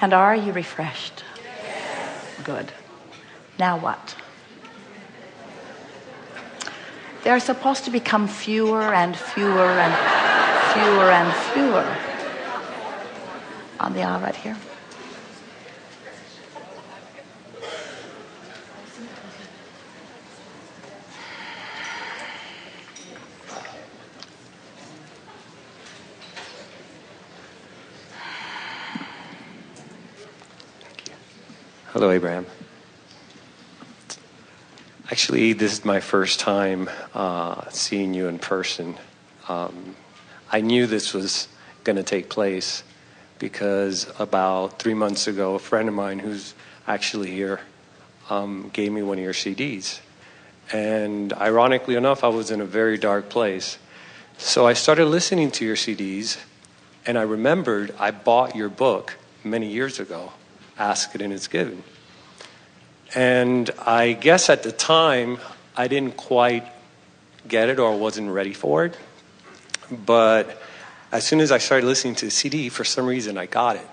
And are you refreshed? Good. Now what? They're supposed to become fewer and fewer and fewer and fewer. On the aisle right here. Hello, Abraham. Actually, this is my first time seeing you in person. I knew this was going to take place because about 3 months ago, a friend of mine who's actually here gave me one of your CDs. And ironically enough, I was in a very dark place. So I started listening to your CDs, and I remembered I bought your book many years ago, Ask It and It's Given. And I guess at the time, I didn't quite get it or wasn't ready for it. But as soon as I started listening to the CD, for some reason, I got it.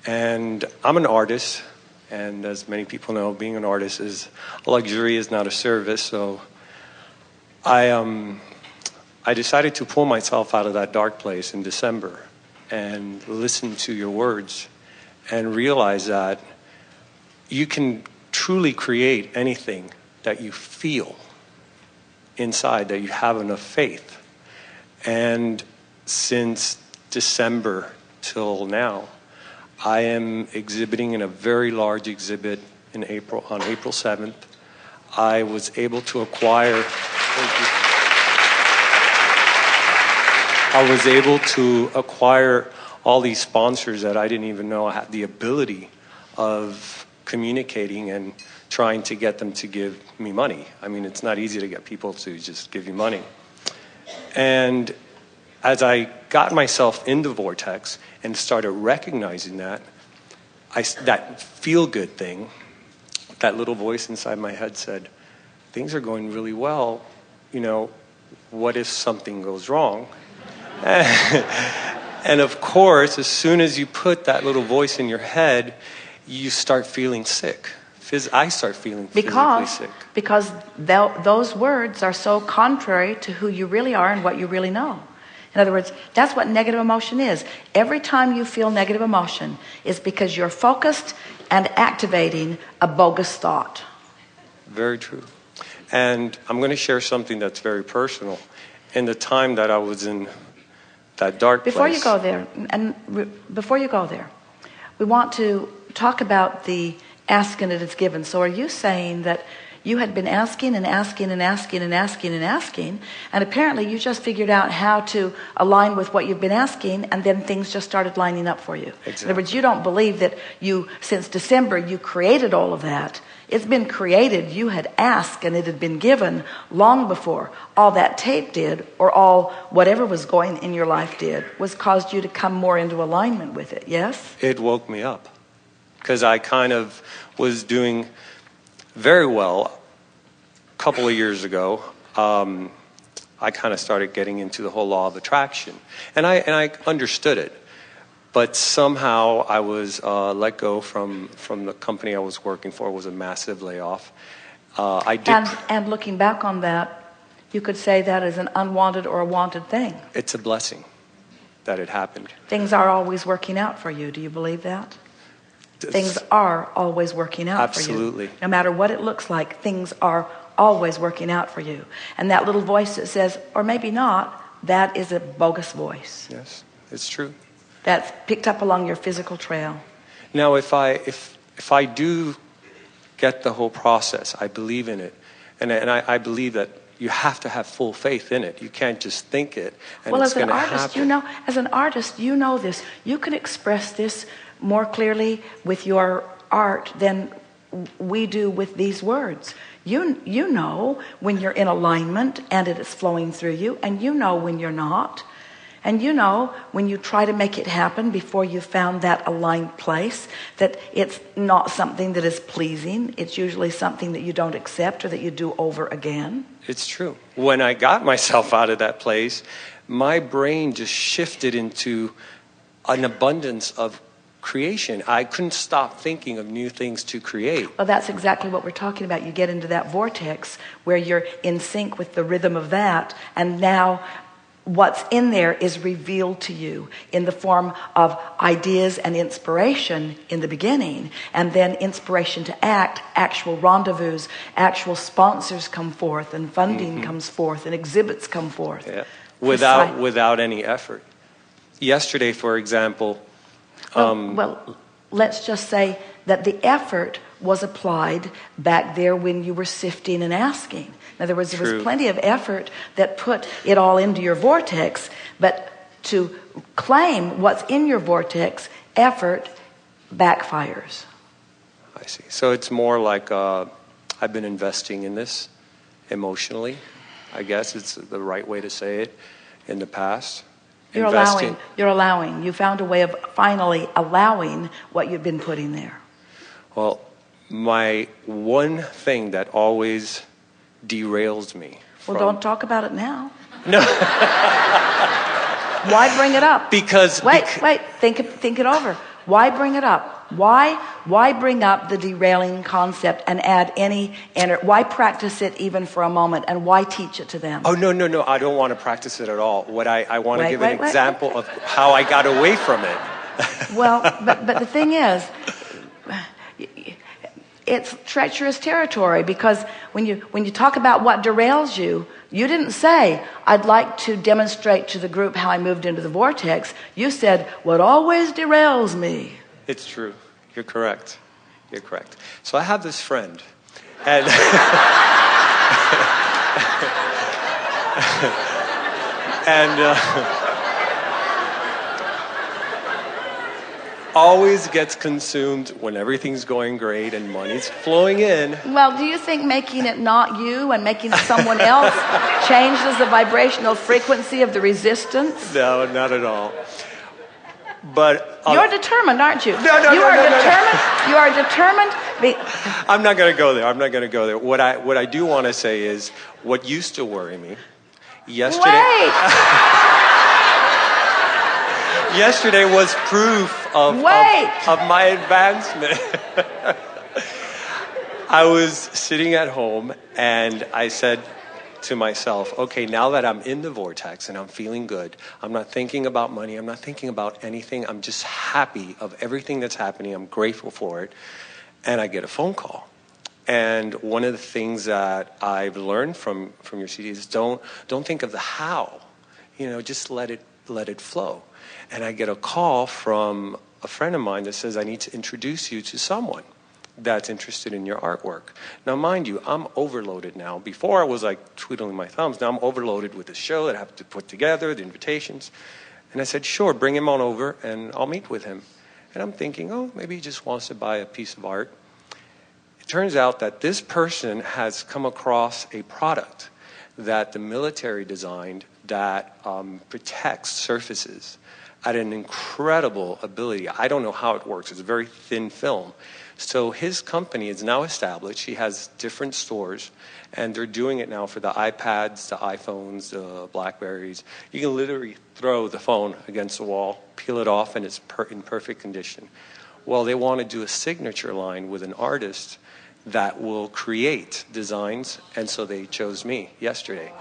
And I'm an artist, and as many people know, being an artist is a luxury, is not a service. So I decided to pull myself out of that dark place in December and listen to your words and realize that you can truly create anything that you feel inside, that you have enough faith. And since December till now, I am exhibiting in a very large exhibit on April 7th. I was able to acquire all these sponsors that I didn't even know I had the ability of communicating and trying to get them to give me money. I mean, it's not easy to get people to just give you money. And as I got myself in the vortex and started recognizing that, that feel-good thing, that little voice inside my head said, things are going really well. You know, what if something goes wrong? And of course, as soon as you put that little voice in your head, you start feeling sick. I start feeling physically sick. Because those words are so contrary to who you really are and what you really know. In other words, that's what negative emotion is. Every time you feel negative emotion, it's because you're focused and activating a bogus thought. Very true. And I'm going to share something that's very personal. In the time that I was in that dark place. Before you go there, we want to talk about the asking it is given. So are you saying that you had been asking and asking and asking and asking and asking, and apparently you just figured out how to align with what you've been asking, and then things just started lining up for you? Exactly. In other words, you don't believe that since December, you created all of that. It's been created. You had asked and it had been given long before all that tape did, or all whatever was going in your life did, was caused you to come more into alignment with it. Yes? It woke me up because I kind of was doing very well a couple of years ago. I kind of started getting into the whole law of attraction, and I understood it. But somehow I was let go from the company I was working for. It was a massive layoff. And looking back on that, you could say that is an unwanted or a wanted thing. It's a blessing that it happened. Things are always working out for you. Do you believe that? Things are always working out for you. Absolutely. No matter what it looks like, things are always working out for you. And that little voice that says, or maybe not, that is a bogus voice. Yes, it's true. That's picked up along your physical trail. Now, if I do get the whole process, I believe in it, and I believe that you have to have full faith in it. You can't just think it and it's going to happen. As an artist, you know this. You can express this more clearly with your art than we do with these words. You know when you're in alignment and it is flowing through you, and you know when you're not. And you know when you try to make it happen before you found that aligned place, that it's not something that is pleasing. It's usually something that you don't accept or that you do over again. It's true. When I got myself out of that place, my brain just shifted into an abundance of creation. I couldn't stop thinking of new things to create. Well, that's exactly what we're talking about. You get into that vortex where you're in sync with the rhythm of that, and now what's in there is revealed to you in the form of ideas and inspiration in the beginning, and then inspiration to act, actual rendezvous, actual sponsors come forth, and funding comes forth, and exhibits come forth. Yeah. Without any effort. Yesterday, for example... well, let's just say that the effort was applied back there when you were sifting and asking. In other words, there was plenty of effort that put it all into your vortex, but to claim what's in your vortex, effort backfires. I see. So it's more like I've been investing in this emotionally, I guess it's the right way to say it, in the past. You're allowing. You found a way of finally allowing what you've been putting there. Well, my one thing that always derails me. Well, don't talk about it now. No. Why bring it up? Because... Wait. Think it over. Why bring it up? Why bring up the derailing concept and add why practice it even for a moment, and why teach it to them? Oh, no. I don't want to practice it at all. What I want to give an example of how I got away from it. Well, but the thing is, it's treacherous territory, because when you talk about what derails you, you didn't say, I'd like to demonstrate to the group how I moved into the vortex. You said, what always derails me. It's true. You're correct. So I have this friend, and always gets consumed when everything's going great and money's flowing in. Well, do you think making it not you and making it someone else changes the vibrational frequency of the resistance? No, not at all. But you're determined, aren't you? No. You are determined. I'm not going to go there. What I do want to say is, what used to worry me yesterday. Wait. Yesterday was proof of my advancement. I was sitting at home and I said to myself, okay, now that I'm in the vortex and I'm feeling good, I'm not thinking about money, I'm not thinking about anything, I'm just happy of everything that's happening, I'm grateful for it, and I get a phone call. And one of the things that I've learned from your CD is don't think of the how, just let it flow. And I get a call from a friend of mine that says, I need to introduce you to someone that's interested in your artwork. Now, mind you, I'm overloaded now. Before I was like twiddling my thumbs. Now I'm overloaded with the show that I have to put together, the invitations. And I said, sure, bring him on over and I'll meet with him. And I'm thinking, maybe he just wants to buy a piece of art. It turns out that this person has come across a product that the military designed that protects surfaces at an incredible ability. I don't know how it works. It's a very thin film. So his company is now established. He has different stores, and they're doing it now for the iPads, the iPhones, the Blackberries. You can literally throw the phone against the wall, peel it off, and it's in perfect condition. Well, they want to do a signature line with an artist that will create designs, and so they chose me yesterday.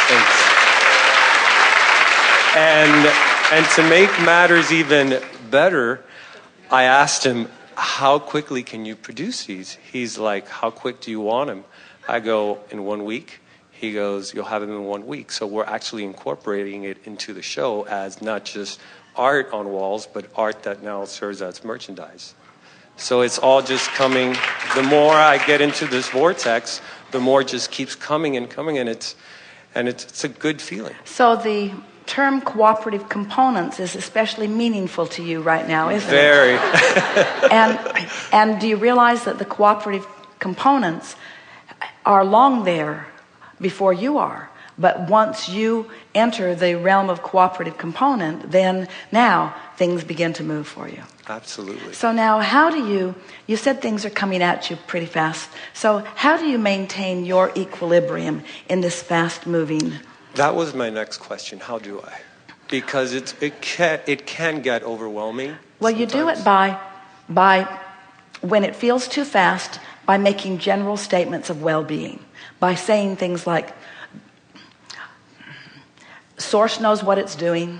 Thanks. And to make matters even better, I asked him, how quickly can you produce these? He's like, how quick do you want them? I go, in 1 week. He goes, you'll have them in 1 week. So we're actually incorporating it into the show as not just art on walls, but art that now serves as merchandise. So it's all just coming. The more I get into this vortex, the more it just keeps coming and coming, and it's a good feeling. So the term cooperative components is especially meaningful to you right now, isn't it? Very. And do you realize that the cooperative components are long there before you are? But once you enter the realm of cooperative component, then now things begin to move for you. Absolutely. So now how do you said things are coming at you pretty fast. So how do you maintain your equilibrium in this fast moving That was my next question. How do I? Because it can get overwhelming. Well, you do it by when it feels too fast, by making general statements of well-being, by saying things like, Source knows what it's doing,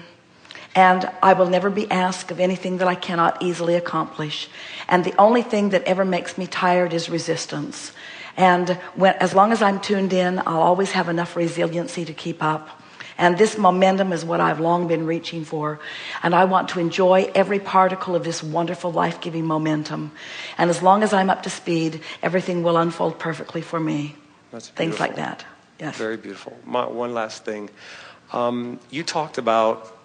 and I will never be asked of anything that I cannot easily accomplish, and the only thing that ever makes me tired is resistance, and as long as I'm tuned in, I'll always have enough resiliency to keep up, and this momentum is what I've long been reaching for, and I want to enjoy every particle of this wonderful life-giving momentum, and as long as I'm up to speed, everything will unfold perfectly for me. That's beautiful. Things like that. Yes. Very beautiful. One last thing. You talked about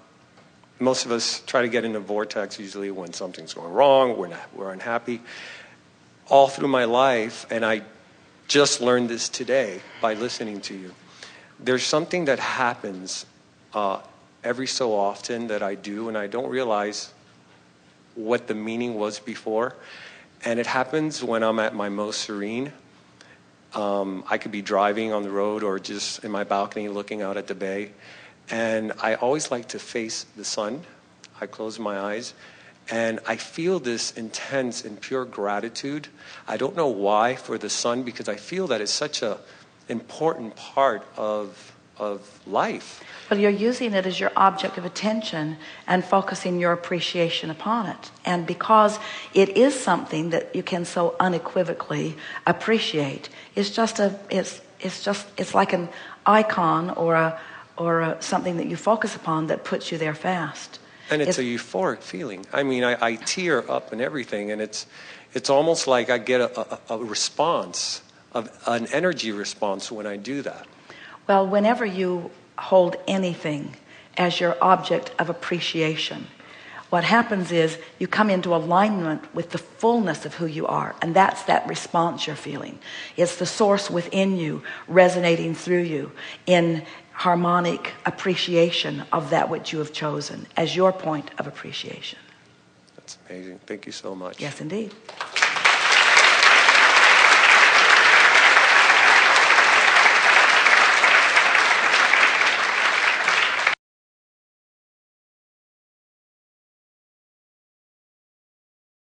most of us try to get in a vortex usually when something's going wrong, we're unhappy. All through my life, and I just learned this today by listening to you, there's something that happens every so often that I do, and I don't realize what the meaning was before. And it happens when I'm at my most serene. I could be driving on the road or just in my balcony looking out at the bay. And I always like to face the sun. I close my eyes. And I feel this intense and pure gratitude. I don't know why for the sun, because I feel that it's such an important part of life. Well, you're using it as your object of attention and focusing your appreciation upon it. And because it is something that you can so unequivocally appreciate, it's like an icon or something that you focus upon that puts you there fast. And it's a euphoric feeling. I mean, I tear up and everything, and it's almost like I get a response, an energy response when I do that. Well, whenever you hold anything as your object of appreciation, what happens is you come into alignment with the fullness of who you are, and that's that response you're feeling. It's the source within you resonating through you in harmonic appreciation of that which you have chosen as your point of appreciation. That's amazing. Thank you so much. Yes, indeed.